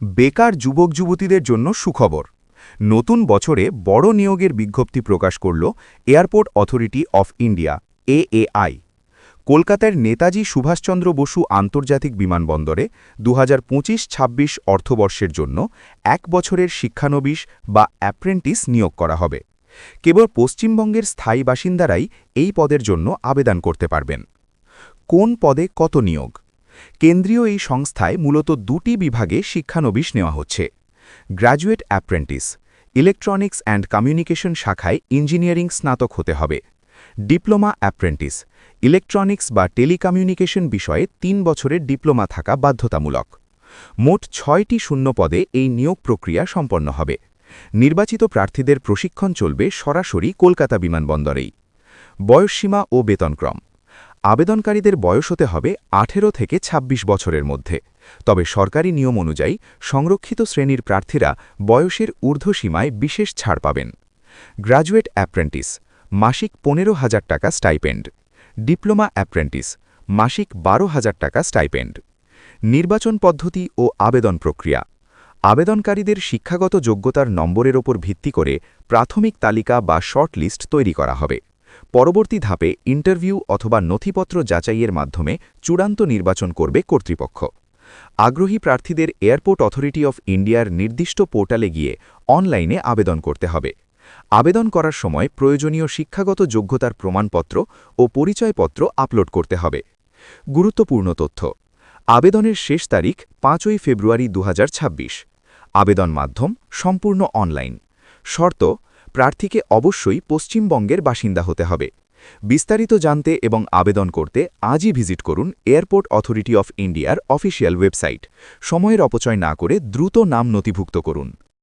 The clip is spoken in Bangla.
বেকার যুবক যুবতীদের জন্য সুখবর। নতুন বছরে বড় নিয়োগের বিজ্ঞপ্তি প্রকাশ করল airport authority of India AAI. কলকাতার নেতাজি সুভাষচন্দ্র বসু আন্তর্জাতিক বিমানবন্দরে 2025-26 অর্থবর্ষের জন্য 1 বছরের শিক্ষানবিশ বা অ্যাপ্রেন্টিস নিয়োগ করা হবে। কেবল পশ্চিমবঙ্গের স্থায়ী বাসিন্দারাই এই পদের জন্য আবেদন করতে পারবেন। কোন পদে কত নিয়োগ? কেন্দ্রীয় এই সংস্থায় মূলত দুটি বিভাগে শিক্ষানবিশ নেওয়া হচ্ছে। Graduate apprentice, electronics and communication শাখায় ইঞ্জিনিয়ারিং স্নাতক হতে হবে। ডিপ্লোমা অ্যাপ্রেন্টিস, ইলেকট্রনিক্স বা টেলিকমিউনিকেশন বিষয়ে 3 বছরের ডিপ্লোমা থাকা বাধ্যতামূলক। মোট 6টি শূন্য পদে এই নিয়োগ প্রক্রিয়া সম্পন্ন হবে। নির্বাচিত প্রার্থীদের প্রশিক্ষণ চলবে সরাসরি কলকাতা বিমানবন্দরেই। বয়সসীমা ও বেতনক্রম। আবেদনকারীদের বয়স হতে হবে 18 থেকে 26 বছরের মধ্যে। তবে সরকারি নিয়ম অনুযায়ী সংরক্ষিত শ্রেণীর প্রার্থীরা বয়সের ঊর্ধ্বসীমায় বিশেষ ছাড় পাবেন। গ্র্যাজুয়েট অ্যাপ্রেন্টিস, মাসিক 15,000 টাকা স্টাইপেন্ড। ডিপ্লোমা অ্যাপ্রেন্টিস, মাসিক 12,000 টাকা স্টাইপেন্ড। নির্বাচন পদ্ধতি ও আবেদন প্রক্রিয়া। আবেদনকারীদের শিক্ষাগত যোগ্যতার নম্বরের ওপর ভিত্তি করে প্রাথমিক তালিকা বা শর্ট লিস্ট তৈরি করা হবে। পরবর্তী ধাপে ইন্টারভিউ অথবা নথিপত্র যাচাইয়ের মাধ্যমে চূড়ান্ত নির্বাচন করবে কর্তৃপক্ষ। আগ্রহী প্রার্থীদের এয়ারপোর্ট অথরিটি অফ ইন্ডিয়ার নির্দিষ্ট পোর্টালে গিয়ে অনলাইনে আবেদন করতে হবে। আবেদন করার সময় প্রয়োজনীয় শিক্ষাগত যোগ্যতার প্রমাণপত্র ও পরিচয়পত্র আপলোড করতে হবে। গুরুত্বপূর্ণ তথ্য: আবেদনের শেষ তারিখ 5ই ফেব্রুয়ারি 2026। আবেদন মাধ্যম সম্পূর্ণ অনলাইন। শর্ত: প্রার্থীকে অবশ্যই পশ্চিমবঙ্গের বাসিন্দা হতে হবে। বিস্তারিত জানতে এবং আবেদন করতে আজই ভিজিট করুন এয়ারপোর্ট অথরিটি অফ ইন্ডিয়ার অফিসিয়াল ওয়েবসাইট। সময়ের অপচয় না করে দ্রুত নাম নথিভুক্ত করুন।